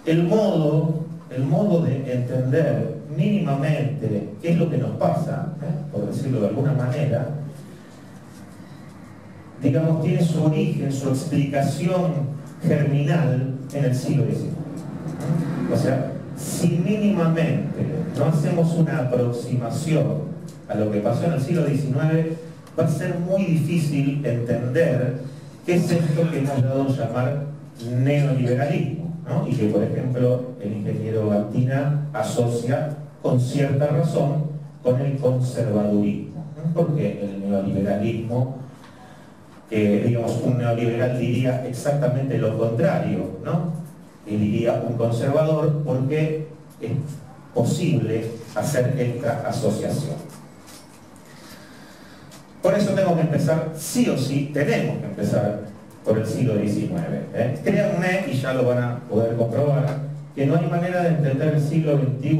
el modo de entender mínimamente qué es lo que nos pasa, por decirlo de alguna manera, digamos, tiene su origen, su explicación germinal en el siglo XIX. O sea, si mínimamente no hacemos una aproximación a lo que pasó en el siglo XIX, va a ser muy difícil entender qué es esto que hemos dado a llamar neoliberalismo, ¿no? Y que, por ejemplo, el ingeniero Bantina asocia con cierta razón con el conservadurismo, ¿no? Porque el neoliberalismo, digamos, un neoliberal diría exactamente lo contrario, ¿no? Y diría un conservador, porque es posible hacer esta asociación. Por eso tengo que empezar, sí o sí, tenemos que empezar por el siglo XIX. Créanme, y ya lo van a poder comprobar, que no hay manera de entender el siglo XXI,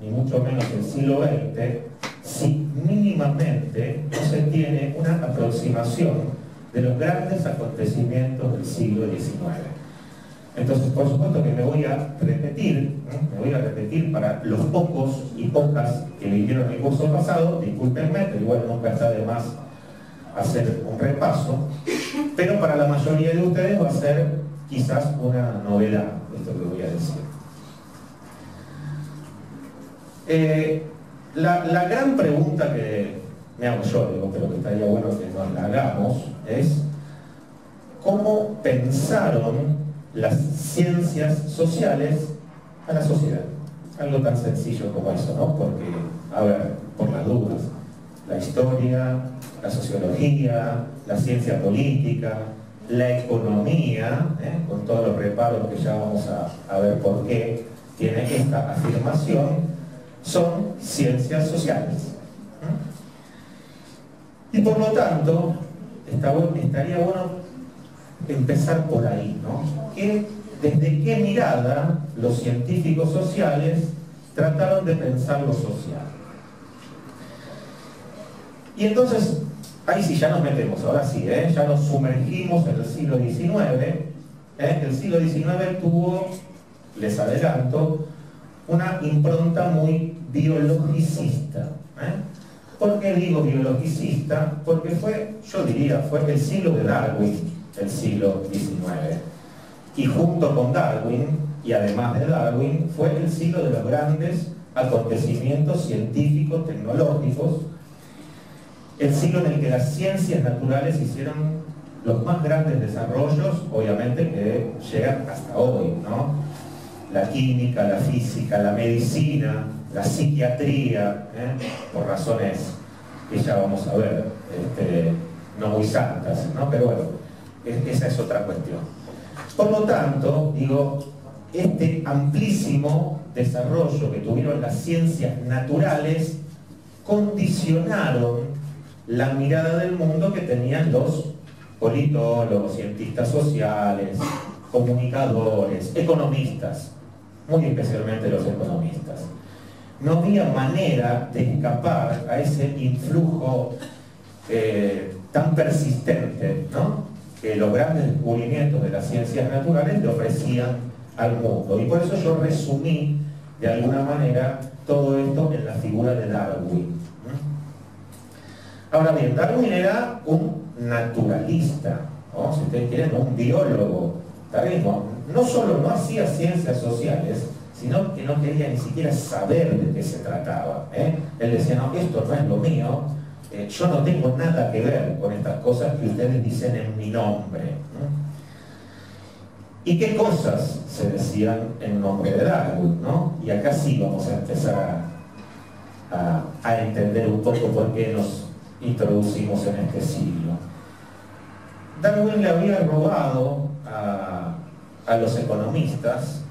ni mucho menos el siglo XX, si mínimamente no se tiene una aproximación de los grandes acontecimientos del siglo XIX. Entonces, por supuesto que me voy a repetir para los pocos y pocas que vivieron el curso pasado, discúlpenme, pero igual nunca está de más hacer un repaso, pero para la mayoría de ustedes va a ser quizás una novedad esto que voy a decir. La gran pregunta que me hago yo, digo, pero que estaría bueno que nos la hagamos, es ¿cómo pensaron las ciencias sociales a la sociedad? Algo tan sencillo como eso, ¿no? Porque, a ver, por las dudas, la historia, la sociología, la ciencia política, la economía, con todos los reparos que ya vamos a ver por qué tiene esta afirmación, son ciencias sociales. Y por lo tanto, estaría bueno empezar por ahí, ¿no? ¿Desde qué mirada los científicos sociales trataron de pensar lo social? Y entonces, ahí sí ya nos metemos, ahora sí, ya nos sumergimos en el siglo XIX. El siglo XIX tuvo, les adelanto, una impronta muy biologicista. ¿Por qué digo biologicista? Porque yo diría, fue el siglo de Darwin, el siglo XIX. Y junto con Darwin, y además de Darwin, fue el siglo de los grandes acontecimientos científicos, tecnológicos, el siglo en el que las ciencias naturales hicieron los más grandes desarrollos, obviamente, que llegan hasta hoy, ¿no? La química, la física, la medicina, la psiquiatría, por razones que ya vamos a ver, no muy santas, ¿no? Pero bueno, esa es otra cuestión. Por lo tanto, digo, este amplísimo desarrollo que tuvieron las ciencias naturales condicionaron la mirada del mundo que tenían los politólogos, cientistas sociales, comunicadores, economistas, muy especialmente los economistas. No había manera de escapar a ese influjo tan persistente, ¿no?, que los grandes descubrimientos de las ciencias naturales le ofrecían al mundo. Y por eso yo resumí, de alguna manera, todo esto en la figura de Darwin. Ahora bien, Darwin era un naturalista, ¿no? Si ustedes quieren, un biólogo. Darwin no solo no hacía ciencias sociales, sino que no quería ni siquiera saber de qué se trataba. Él decía, no, esto no es lo mío, yo no tengo nada que ver con estas cosas que ustedes dicen en mi nombre. ¿Y qué cosas se decían en nombre de Darwin, ¿no? Y acá sí vamos a empezar a entender un poco por qué nos introducimos en este siglo. Darwin le había robado a los economistas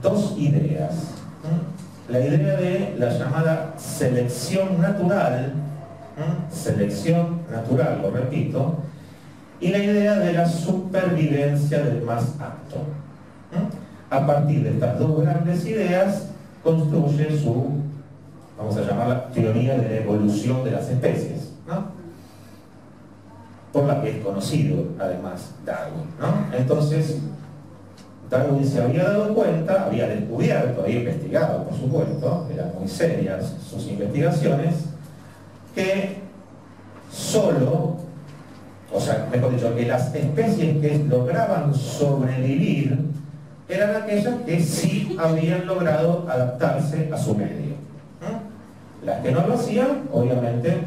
dos ideas. La idea de la llamada selección natural, lo repito, y la idea de la supervivencia del más apto. A partir de estas dos grandes ideas construye su, vamos a llamarla, teoría de la evolución de las especies, ¿no?, por la que es conocido además Darwin, ¿no? Entonces, Darwin se había dado cuenta, había descubierto, había investigado, por supuesto, eran muy serias sus investigaciones, que solo, o sea, mejor dicho, que las especies que lograban sobrevivir eran aquellas que sí habían logrado adaptarse a su medio. Las que no lo hacían, obviamente,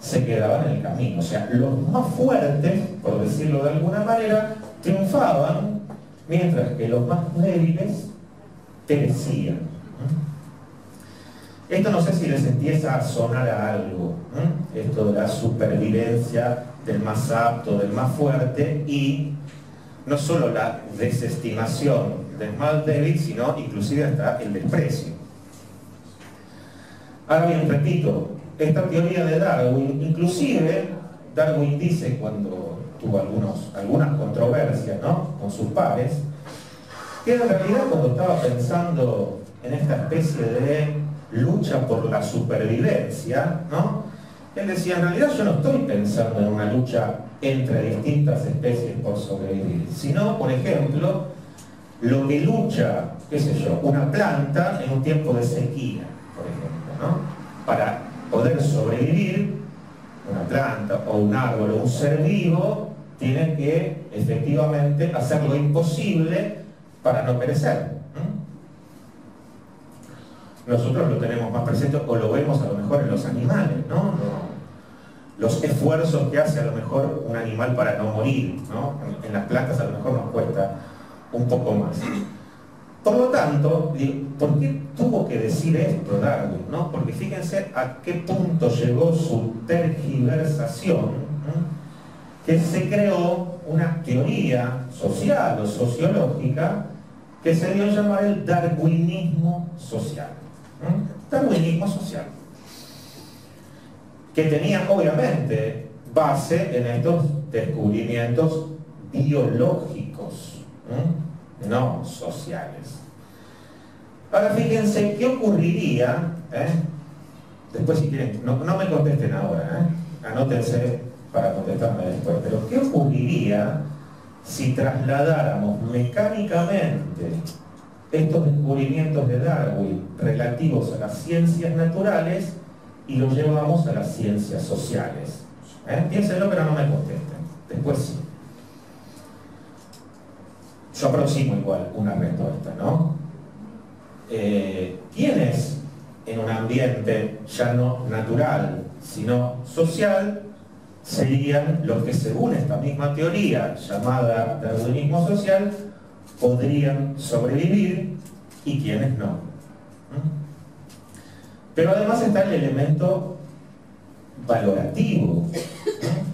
se quedaban en el camino. O sea, los más fuertes, por decirlo de alguna manera, triunfaban, mientras que los más débiles perecían. Esto no sé si les empieza a sonar a algo, esto de la supervivencia del más apto, del más fuerte, y no solo la desestimación del más débil, sino inclusive hasta el desprecio. Ahora bien, repito, esta teoría de Darwin, inclusive Darwin dice, cuando tuvo algunas controversias, ¿no?, con sus pares, que en realidad cuando estaba pensando en esta especie de lucha por la supervivencia, ¿no?, él decía, en realidad yo no estoy pensando en una lucha entre distintas especies por sobrevivir, sino, por ejemplo, lo que lucha, qué sé yo, una planta en un tiempo de sequía, por ejemplo, ¿no? Para poder sobrevivir, una planta o un árbol o un ser vivo tiene que efectivamente hacer lo imposible para no perecer. Nosotros lo tenemos más presente o lo vemos a lo mejor en los animales, ¿no? Los esfuerzos que hace a lo mejor un animal para no morir, ¿no? En las plantas a lo mejor nos cuesta un poco más. Por lo tanto, ¿por qué tuvo que decir esto Darwin, ¿no? Porque fíjense a qué punto llegó su tergiversación, ¿no?, que se creó una teoría social o sociológica que se dio a llamar el darwinismo social. Darwinismo social, que tenía obviamente base en estos descubrimientos biológicos, no sociales. Ahora fíjense qué ocurriría, después si quieren, no me contesten ahora, anótense para contestarme después, pero qué ocurriría si trasladáramos mecánicamente estos descubrimientos de Darwin relativos a las ciencias naturales y los llevamos a las ciencias sociales. Piénsenlo, pero no me contesten. Después sí. Yo aproximo igual una respuesta, ¿no? ¿Quiénes en un ambiente ya no natural, sino social, serían los que, según esta misma teoría llamada darwinismo social, podrían sobrevivir y quienes no? Pero además está el elemento valorativo,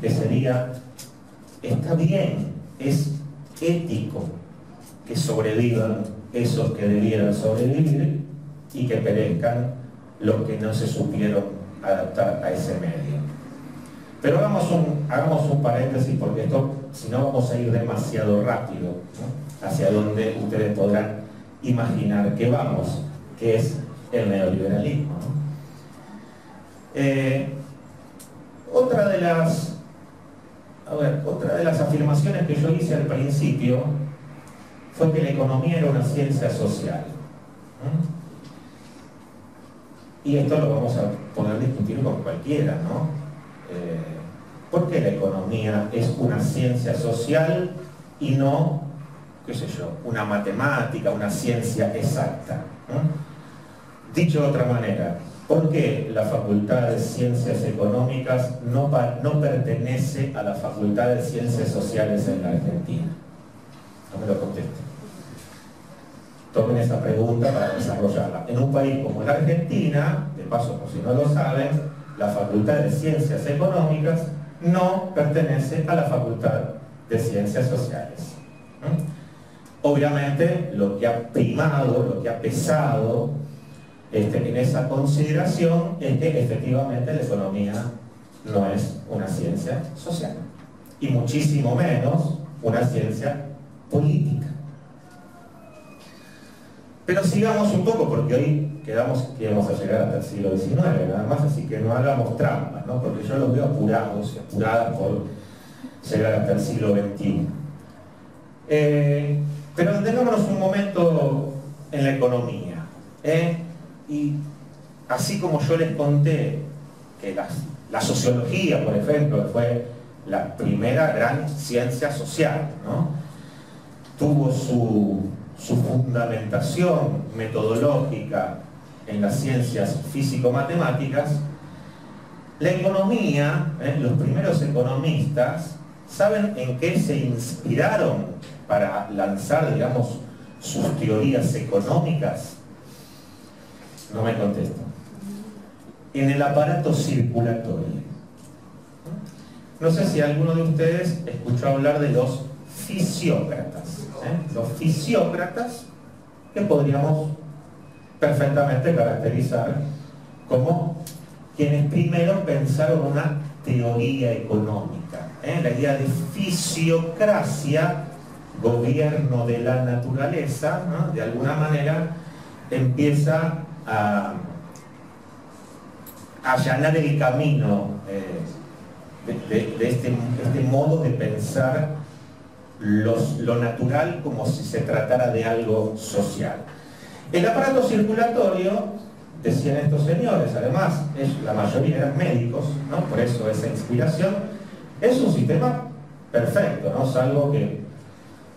que sería, está bien, es ético que sobrevivan esos que debieran sobrevivir y que perezcan los que no se supieron adaptar a ese medio. Pero hagamos un paréntesis, porque esto, si no, vamos a ir demasiado rápido, ¿no?, hacia donde ustedes podrán imaginar que vamos, que es el neoliberalismo, ¿no? Otra de las afirmaciones que yo hice al principio fue que la economía era una ciencia social. Y esto lo vamos a poder discutir con cualquiera, ¿no? ¿Por qué la economía es una ciencia social y no, qué sé yo, una matemática, una ciencia exacta, ¿no? Dicho de otra manera, ¿por qué la Facultad de Ciencias Económicas no pertenece a la Facultad de Ciencias Sociales en la Argentina? No me lo contesten. Tomen esa pregunta para desarrollarla. En un país como la Argentina, de paso por si no lo saben, la Facultad de Ciencias Económicas no pertenece a la Facultad de Ciencias Sociales. Obviamente lo que ha primado, lo que ha pesado en esa consideración es que efectivamente la economía no es una ciencia social, y muchísimo menos una ciencia política. Pero sigamos un poco, porque hoy quedamos que vamos a llegar hasta el siglo XIX, nada más, así que no hagamos trampas, ¿no? Porque yo los veo apurados y apuradas por llegar hasta el siglo XXI. Pero detengámonos un momento en la economía. Y así como yo les conté que la sociología, por ejemplo, fue la primera gran ciencia social, ¿no? Tuvo su fundamentación metodológica en las ciencias físico-matemáticas. La economía, los primeros economistas, ¿saben en qué se inspiraron para lanzar, digamos, sus teorías económicas? No me contestan. En el aparato circulatorio. No sé si alguno de ustedes escuchó hablar de los fisiócratas. Los fisiócratas, que podríamos perfectamente caracterizar como quienes primero pensaron una teoría económica. La idea de fisiocracia, gobierno de la naturaleza, ¿no? De alguna manera empieza a allanar el camino de este modo de pensar lo natural como si se tratara de algo social. El aparato circulatorio, decían estos señores, además la mayoría eran médicos, ¿no? Por eso esa inspiración, es un sistema perfecto, ¿no? Salvo que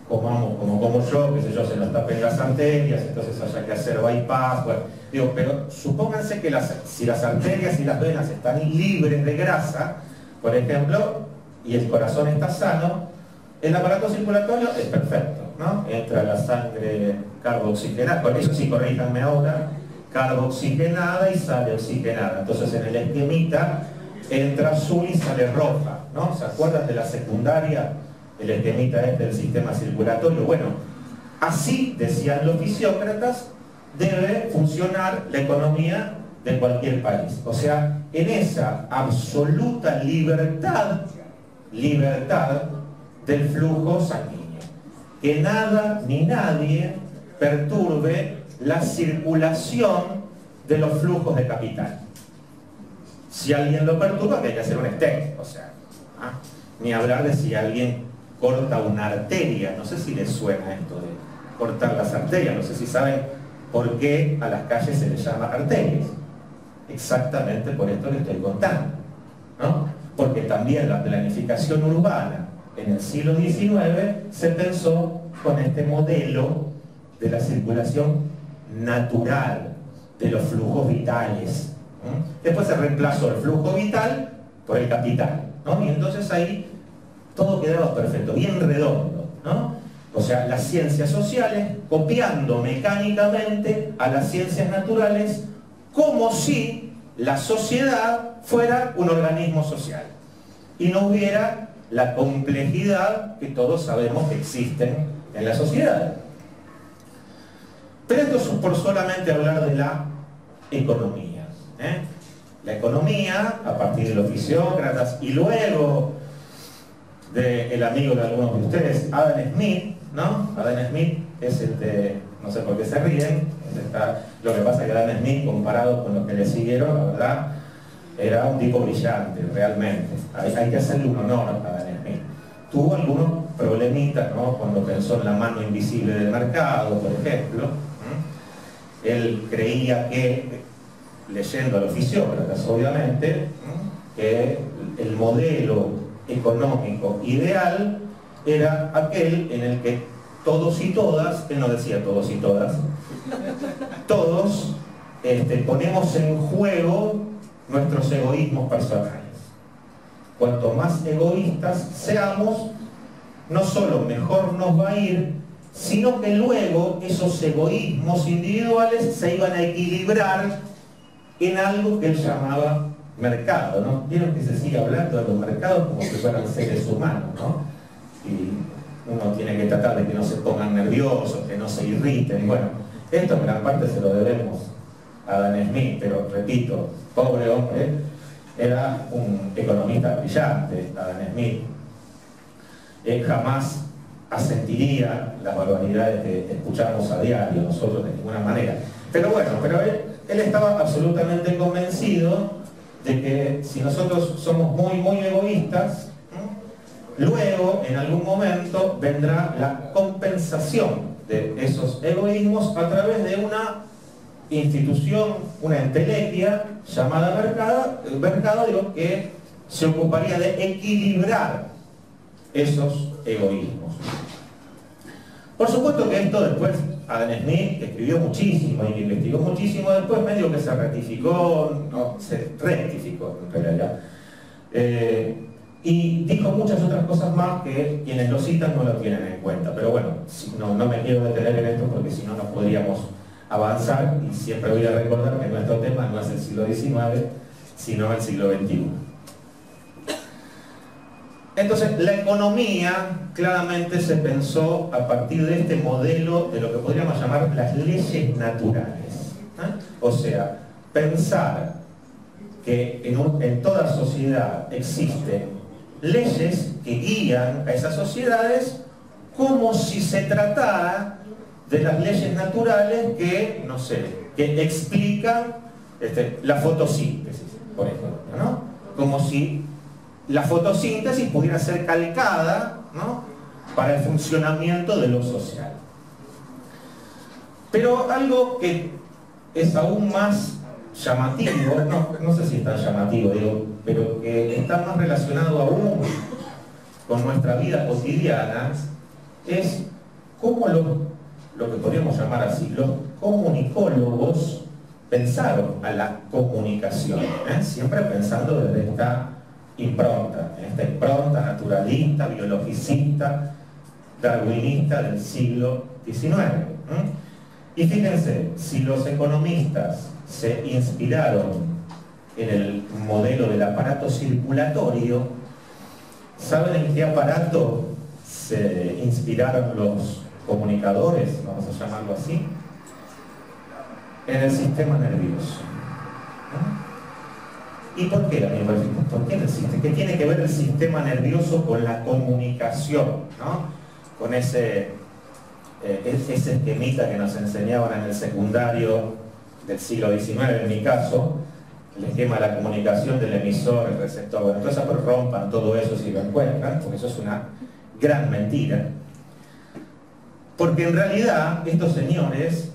comamos como yo, qué sé yo, se nos tapen las arterias, entonces haya que hacer bypass, bueno, digo, pero supónganse que si las arterias y las venas están libres de grasa, por ejemplo, y el corazón está sano, el aparato circulatorio es perfecto, ¿no? Entra la sangre carboxigenada, por eso sí, corríjanme ahora, carboxigenada y sale oxigenada. Entonces en el esquemita entra azul y sale roja, ¿no? ¿Se acuerdan de la secundaria? El esquemita del sistema circulatorio. Bueno, así, decían los fisiócratas, debe funcionar la economía de cualquier país. O sea, en esa absoluta libertad del flujo sanguíneo. Que nada ni nadie perturbe la circulación de los flujos de capital. Si alguien lo perturba, hay que hacer un stent. O sea, ni hablar de si alguien corta una arteria. No sé si les suena esto de cortar las arterias. No sé si saben por qué a las calles se les llama arterias. Exactamente por esto que estoy contando, ¿no? Porque también la planificación urbana en el siglo XIX se pensó con este modelo de la circulación natural de los flujos vitales. Después se reemplazó el flujo vital por el capital, ¿no? Y entonces ahí todo quedaba perfecto, bien redondo, ¿no? O sea, las ciencias sociales copiando mecánicamente a las ciencias naturales como si la sociedad fuera un organismo social y no hubiera la complejidad que todos sabemos que existe en la sociedad. Pero esto es por solamente hablar de la economía. La economía, a partir de los fisiócratas y luego del amigo de algunos de ustedes, Adam Smith, ¿no? Adam Smith es el de, no sé por qué se ríen, lo que pasa es que Adam Smith, comparado con los que le siguieron, la verdad, era un tipo brillante, realmente. Hay que hacerle un honor a Adam Smith. Tuvo algunos problemitas, ¿no? Cuando pensó en la mano invisible del mercado, por ejemplo. Él creía que, leyendo a los fisiócratas, obviamente, que el modelo económico ideal era aquel en el que todos y todas, él no decía todos y todas, todos ponemos en juego nuestros egoísmos personales. Cuanto más egoístas seamos, no solo mejor nos va a ir, sino que luego esos egoísmos individuales se iban a equilibrar en algo que él llamaba mercado, ¿no? Vieron que se sigue hablando de los mercados como si fueran seres humanos, ¿no? Y uno tiene que tratar de que no se pongan nerviosos, que no se irriten. Bueno, esto en gran parte se lo debemos a Adam Smith, pero repito, pobre hombre, era un economista brillante, Adam Smith. Él jamás asentiría las barbaridades que escuchamos a diario nosotros de ninguna manera. Pero bueno, él estaba absolutamente convencido de que si nosotros somos muy egoístas, luego en algún momento vendrá la compensación de esos egoísmos a través de una institución, una entelequia llamada mercado, que se ocuparía de equilibrar esos egoísmos. Por supuesto que esto después Adam Smith escribió muchísimo y investigó muchísimo, después medio que se rectificó, no, se rectificó en realidad. Y dijo muchas otras cosas más que quienes lo citan no lo tienen en cuenta. Pero bueno, no me quiero detener en esto porque si no, no podríamos avanzar, y siempre voy a recordar que nuestro tema no es el siglo XIX, sino el siglo XXI. Entonces, la economía claramente se pensó a partir de este modelo de lo que podríamos llamar las leyes naturales. O sea, pensar que en toda sociedad existen leyes que guían a esas sociedades como si se tratara de las leyes naturales que, no sé, que explican la fotosíntesis, por ejemplo, ¿no? Como si la fotosíntesis pudiera ser calcada, ¿no?, para el funcionamiento de lo social. Pero algo que es aún más llamativo, no sé si es tan llamativo, digo, pero que está más relacionado aún con nuestra vida cotidiana, es cómo lo que podríamos llamar así, los comunicólogos pensaron a la comunicación, siempre pensando desde esta impronta, en esta impronta naturalista, biologicista, darwinista del siglo XIX. Y fíjense, si los economistas se inspiraron en el modelo del aparato circulatorio, ¿saben en qué aparato se inspiraron los comunicadores? Vamos a llamarlo así. En el sistema nervioso. ¿Y por qué, amigo? ¿Por qué ¿Qué tiene que ver el sistema nervioso con la comunicación, ¿no? Con ese esquemita que nos enseñaban en el secundario del siglo XIX, en mi caso, el esquema de la comunicación del emisor, el receptor? Bueno, entonces rompan todo eso si lo encuentran, porque eso es una gran mentira. Porque en realidad estos señores,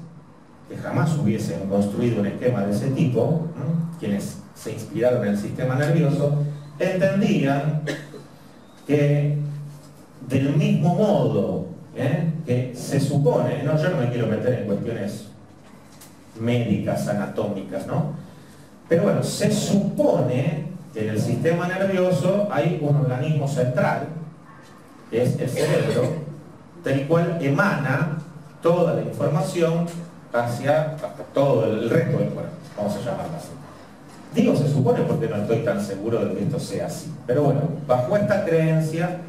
que jamás hubiesen construido un esquema de ese tipo, ¿no?, quienes se inspiraron en el sistema nervioso, entendían que del mismo modo que se supone, yo no me quiero meter en cuestiones médicas, anatómicas, ¿no?, pero bueno, se supone que en el sistema nervioso hay un organismo central, que es el cerebro, del cual emana toda la información hacia todo el resto del cuerpo, vamos a llamarlo así. Digo se supone porque no estoy tan seguro de que esto sea así, pero bueno, bajo esta creencia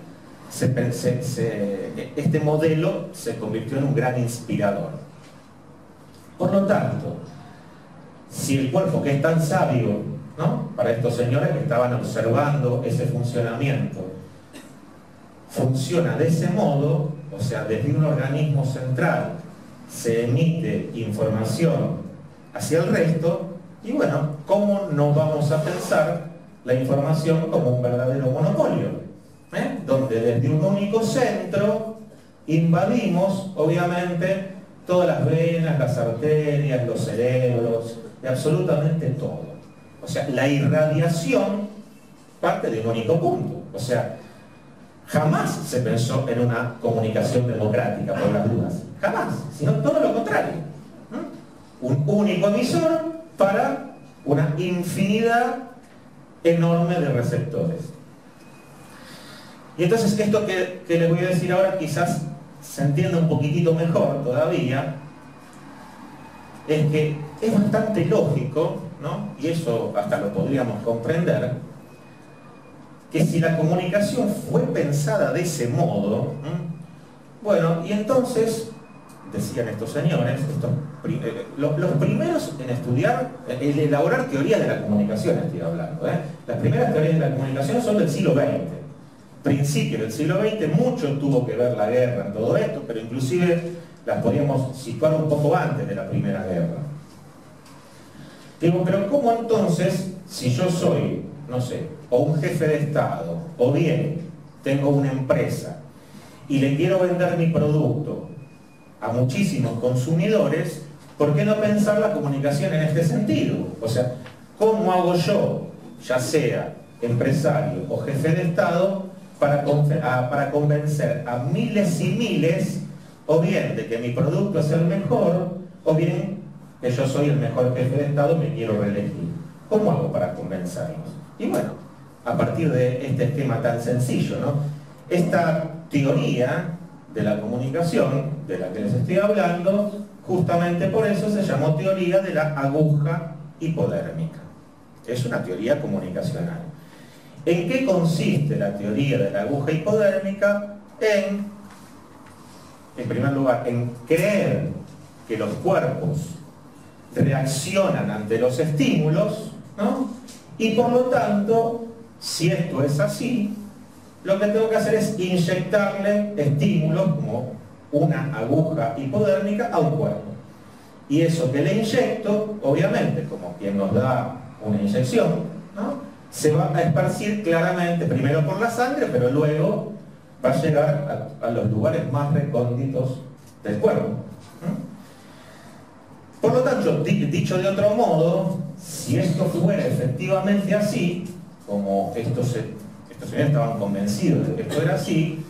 este modelo se convirtió en un gran inspirador. Por lo tanto, si el cuerpo, que es tan sabio, ¿no?, para estos señores que estaban observando ese funcionamiento, funciona de ese modo, o sea, desde un organismo central se emite información hacia el resto, y bueno, ¿cómo nos vamos a pensar la información como un verdadero monopolio? Donde desde un único centro invadimos, obviamente, todas las venas, las arterias, los cerebros, y absolutamente todo. O sea, la irradiación parte de un único punto. O sea, jamás se pensó en una comunicación democrática, por las dudas. Jamás, sino todo lo contrario. Un único emisor para una infinidad enorme de receptores. Y entonces esto que les voy a decir ahora quizás se entienda un poquitito mejor todavía, es que es bastante lógico, ¿no?, y eso hasta lo podríamos comprender, que si la comunicación fue pensada de ese modo, bueno, y entonces, decían estos señores, los primeros en estudiar, en elaborar teorías de la comunicación estoy hablando, las primeras teorías de la comunicación son del siglo XX, principio del siglo XX, mucho tuvo que ver la guerra en todo esto, pero inclusive las podríamos situar un poco antes de la Primera Guerra. Digo, pero ¿cómo entonces, si yo soy, no sé, o un jefe de Estado, o bien tengo una empresa, y le quiero vender mi producto a muchísimos consumidores, ¿por qué no pensar la comunicación en este sentido? O sea, ¿cómo hago yo, ya sea empresario o jefe de Estado, para convencer a miles y miles, o bien de que mi producto es el mejor, o bien que yo soy el mejor jefe de Estado y me quiero reelegir? ¿Cómo hago para convencerlos? Y bueno, a partir de este esquema tan sencillo, ¿no? Esta teoría de la comunicación, de la que les estoy hablando, justamente por eso se llamó teoría de la aguja hipodérmica. Es una teoría comunicacional. ¿En qué consiste la teoría de la aguja hipodérmica? En primer lugar, en creer que los cuerpos reaccionan ante los estímulos, ¿no? Y por lo tanto, si esto es así, lo que tengo que hacer es inyectarle estímulos como una aguja hipodérmica a un cuerpo. Y eso que le inyecto, obviamente, como quien nos da una inyección, ¿no?, se va a esparcir claramente, primero por la sangre, pero luego va a llegar a los lugares más recónditos del cuerpo. Por lo tanto, dicho de otro modo, si esto fuera efectivamente así, como estos señores estaban convencidos de que esto era así,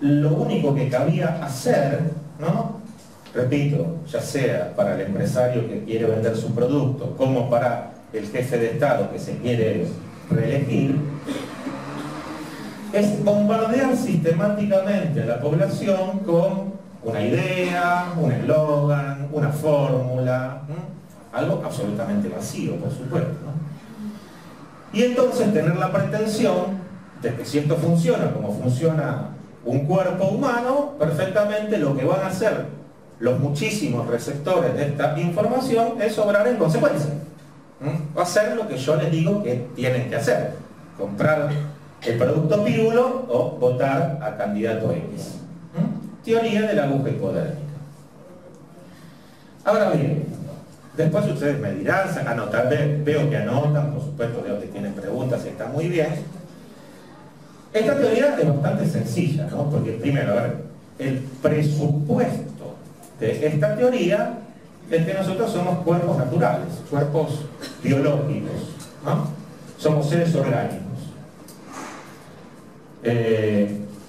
lo único que cabía hacer, ¿no?, repito, ya sea para el empresario que quiere vender su producto, como para el jefe de Estado que se quiere reelegir, es bombardear sistemáticamente a la población con una idea, un eslogan, una fórmula, algo absolutamente vacío, por supuesto, ¿no? Y entonces tener la pretensión de que si esto funciona como funciona un cuerpo humano, perfectamente lo que van a hacer los muchísimos receptores de esta información es obrar en consecuencia. Hacer lo que yo les digo que tienen que hacer: comprar el producto pirulo o votar a candidato X. Teoría de la aguja hipodérmica. Ahora bien, después ustedes me dirán, anotar, veo que anotan, por supuesto, veo que tienen preguntas y está muy bien. Esta teoría es bastante sencilla, ¿no? Porque primero, a ver, el presupuesto de esta teoría es que nosotros somos cuerpos naturales, cuerpos biológicos, ¿no? Somos seres orgánicos.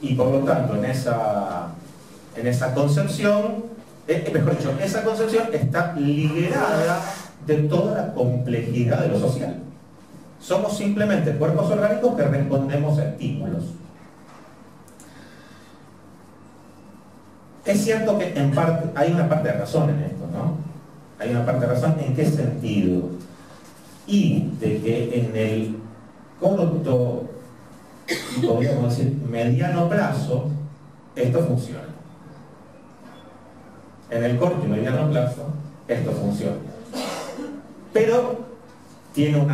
Y por lo tanto, en esa concepción, mejor dicho, esa concepción está liberada de toda la complejidad de lo social. Somos simplemente cuerpos orgánicos que respondemos a estímulos. Es cierto que en parte, hay una parte de razón en esto, ¿no? Hay una parte de razón. ¿En qué sentido? Y de que en el corto, podríamos decir, mediano plazo, esto funciona. En el corto y mediano plazo, esto funciona. Pero tiene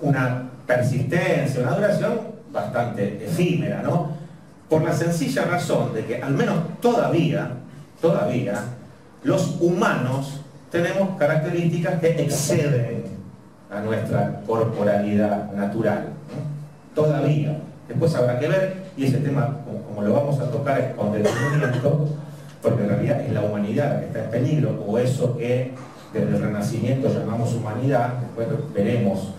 una persistencia, una duración bastante efímera, ¿no? Por la sencilla razón de que, al menos todavía, los humanos tenemos características que exceden a nuestra corporalidad natural, ¿no? Todavía. Después habrá que ver, y ese tema, como lo vamos a tocar, es con detenimiento, porque en realidad es la humanidad la que está en peligro, o eso que desde el Renacimiento llamamos humanidad. Después veremos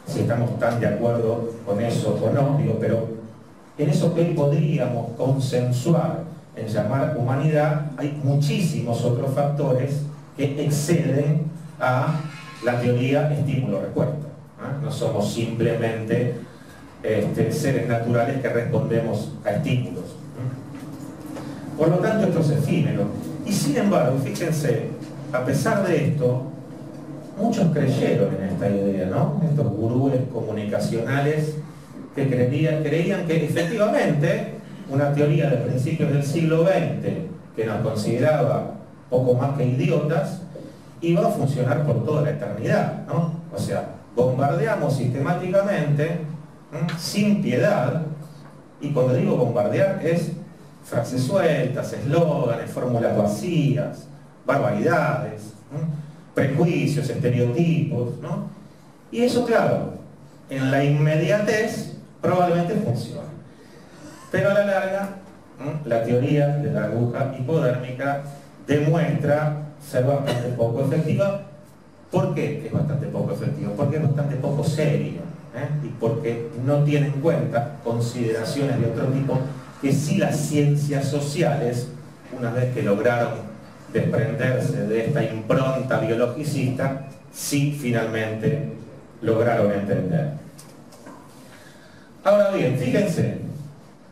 si estamos tan de acuerdo con eso o no, digo, pero en eso que hoy podríamos consensuar en llamar humanidad, hay muchísimos otros factores que exceden a la teoría estímulo-respuesta, ¿no? No somos simplemente seres naturales que respondemos a estímulos. Por lo tanto, esto es efímero. Y sin embargo, fíjense, a pesar de esto, muchos creyeron en esta idea, ¿no? Estos gurúes comunicacionales que creían que efectivamente una teoría de principios del siglo XX, que nos consideraba poco más que idiotas, iba a funcionar por toda la eternidad, ¿no? O sea, bombardeamos sistemáticamente, sin piedad, y cuando digo bombardear es frases sueltas, eslóganes, fórmulas vacías, barbaridades, prejuicios, estereotipos, ¿no? Y eso, claro, en la inmediatez probablemente funciona. Pero a la larga, la teoría de la aguja hipodérmica demuestra ser bastante poco efectiva. ¿Por qué es bastante poco efectivo? Porque es bastante poco serio, y porque no tiene en cuenta consideraciones de otro tipo que sí las ciencias sociales, una vez que lograron desprenderse de esta impronta biologicista, sí finalmente lograron entender. Ahora bien, fíjense,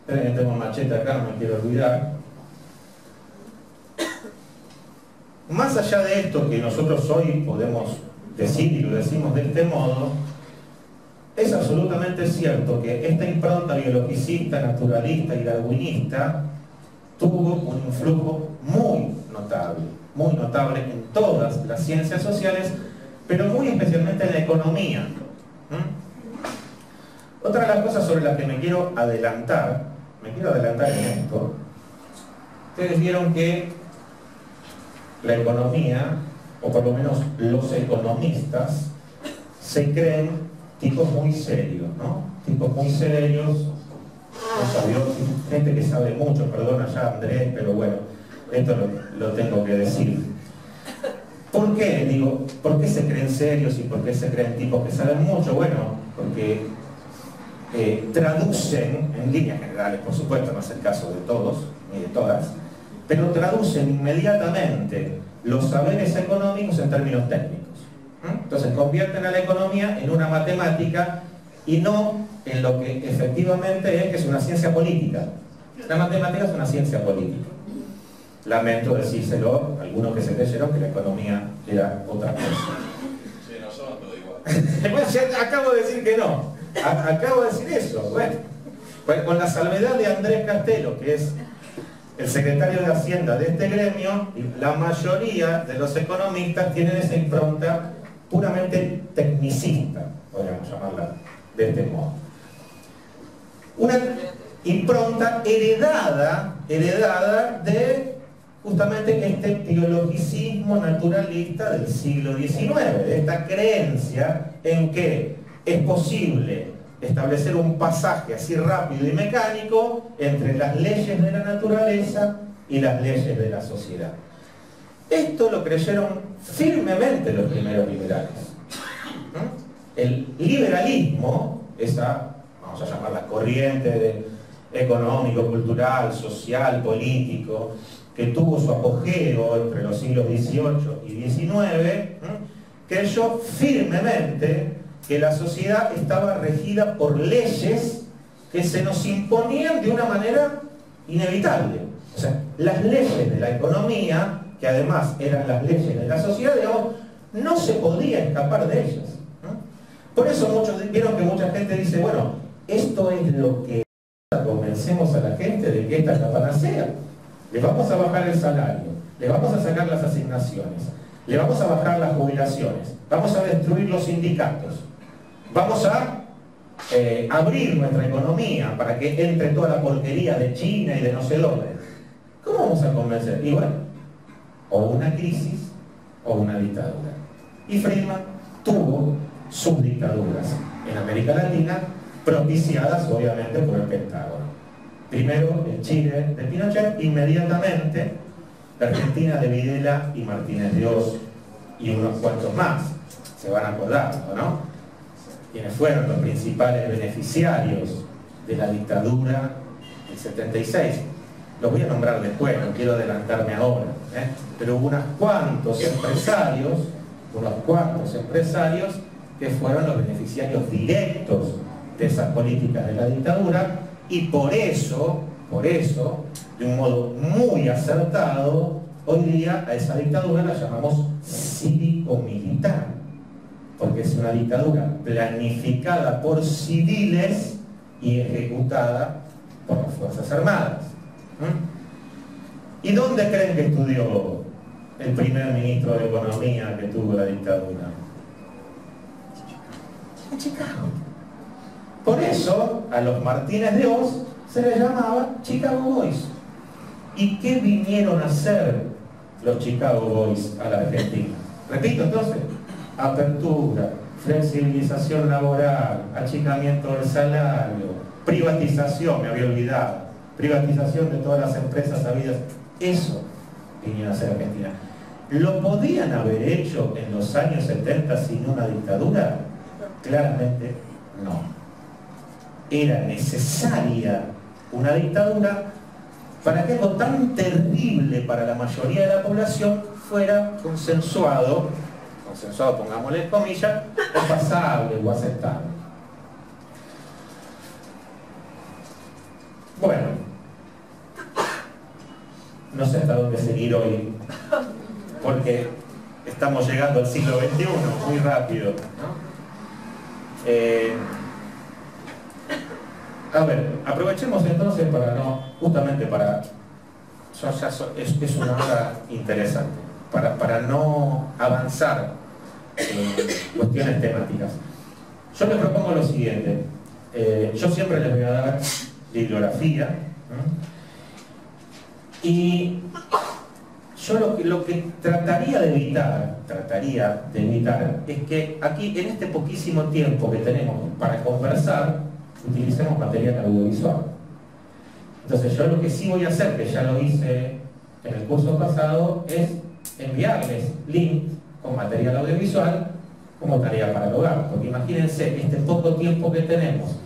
esperen que tengo un machete acá, no me quiero olvidar. Más allá de esto que nosotros hoy podemos decir y lo decimos de este modo, es absolutamente cierto que esta impronta biologicista, naturalista y darwinista tuvo un influjo muy notable en todas las ciencias sociales, pero muy especialmente en la economía. Otra de las cosas sobre las que me quiero adelantar en esto, ustedes vieron que la economía, o por lo menos los economistas, se creen tipos muy serios, ¿no? Tipos muy serios, gente que sabe mucho, perdona ya Andrés, pero bueno, esto lo tengo que decir. ¿Por qué? Digo, ¿por qué se creen serios y por qué se creen tipos que saben mucho? Bueno, porque traducen, en líneas generales, por supuesto, no es el caso de todos ni de todas, pero traducen inmediatamente los saberes económicos en términos técnicos. Entonces convierten a la economía en una matemática y no en lo que efectivamente es, que es una ciencia política. La matemática es una ciencia política. Lamento decírselo a algunos que se creyeron que la economía era otra cosa. Sí, no son todo igual. Bueno, ya acabo de decir que no. Acabo de decir eso. Bueno, pues con la salvedad de Andrés Castelo, que es el secretario de Hacienda de este gremio, la mayoría de los economistas tienen esa impronta puramente tecnicista, podríamos llamarla de este modo. Una impronta heredada de justamente este biologicismo naturalista del siglo XIX, de esta creencia en que es posible establecer un pasaje así rápido y mecánico entre las leyes de la naturaleza y las leyes de la sociedad. Esto lo creyeron firmemente los primeros liberales. El liberalismo, esa, vamos a llamarla corriente económico, cultural, social, político, que tuvo su apogeo entre los siglos XVIII y XIX, creyó firmemente que la sociedad estaba regida por leyes que se nos imponían de una manera inevitable. O sea, las leyes de la economía, que además eran las leyes de la sociedad, digamos, no se podía escapar de ellas, ¿no? Por eso muchos vieron que mucha gente dice, bueno, esto es lo que convencemos a la gente de que esta es la panacea. Le vamos a bajar el salario, le vamos a sacar las asignaciones, le vamos a bajar las jubilaciones, vamos a destruir los sindicatos, vamos a abrir nuestra economía para que entre toda la porquería de China y de no sé dónde. ¿Cómo vamos a convencer? Y bueno, o una crisis o una dictadura. Y Friedman tuvo sus dictaduras en América Latina, propiciadas obviamente por el Pentágono. Primero el Chile de Pinochet, inmediatamente la Argentina de Videla y Martínez de Oz y unos cuantos más, se van acordando, ¿no? Quienes fueron los principales beneficiarios de la dictadura del 76. Los voy a nombrar después, no quiero adelantarme ahora, pero hubo unos cuantos empresarios que fueron los beneficiarios directos de esas políticas de la dictadura, y por eso, de un modo muy acertado, hoy día a esa dictadura la llamamos cívico-militar, porque es una dictadura planificada por civiles y ejecutada por las Fuerzas Armadas. ¿Y dónde creen que estudió el primer ministro de Economía que tuvo la dictadura? En Chicago. Por eso a los Martínez de Oz se les llamaba Chicago Boys. ¿Y qué vinieron a hacer los Chicago Boys a la Argentina? Repito entonces, apertura, flexibilización laboral, achicamiento del salario, privatización, me había olvidado, privatización de todas las empresas habidas. Eso vinieron a hacer Argentina. ¿Lo podían haber hecho en los años 70 sin una dictadura? Claramente no. Era necesaria una dictadura para que algo tan terrible para la mayoría de la población fuera consensuado, pongámosle en comillas, o pasable o aceptable. Bueno, no sé hasta dónde seguir hoy, porque estamos llegando al siglo XXI muy rápido, ¿no? A ver, aprovechemos entonces para no, justamente para, es una hora interesante, para no avanzar en cuestiones temáticas. Yo les propongo lo siguiente, yo siempre les voy a dar bibliografía, ¿no? Y yo lo que trataría de evitar es que aquí, en este poquísimo tiempo que tenemos para conversar, utilicemos material audiovisual. Entonces yo lo que sí voy a hacer, que ya lo hice en el curso pasado, es enviarles links con material audiovisual como tarea para el hogar. Porque imagínense, este poco tiempo que tenemos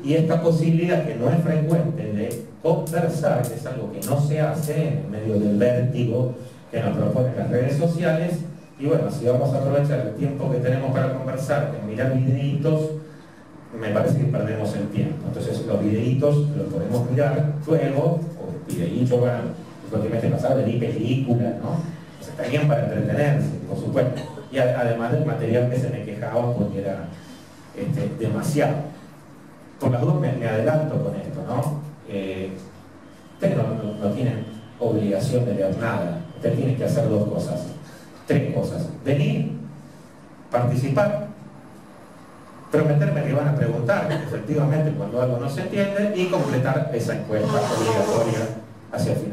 y esta posibilidad que no es frecuente de conversar, que es algo que no se hace en medio del vértigo que nos proponen las redes sociales. Y bueno, si vamos a aprovechar el tiempo que tenemos para conversar en mirar videitos, me parece que perdemos el tiempo. Entonces los videitos los podemos mirar luego, o videitos, bueno, últimamente pasado de películas, ¿no? O sea, está bien para entretenerse, por supuesto. Y además del material que se me quejaba porque era demasiado. Por las dudas me adelanto con esto, ¿no? Ustedes no tienen obligación de leer nada. Ustedes tienen que hacer dos cosas, tres cosas: venir, participar, prometerme que van a preguntar efectivamente cuando algo no se entiende y completar esa encuesta obligatoria hacia el final.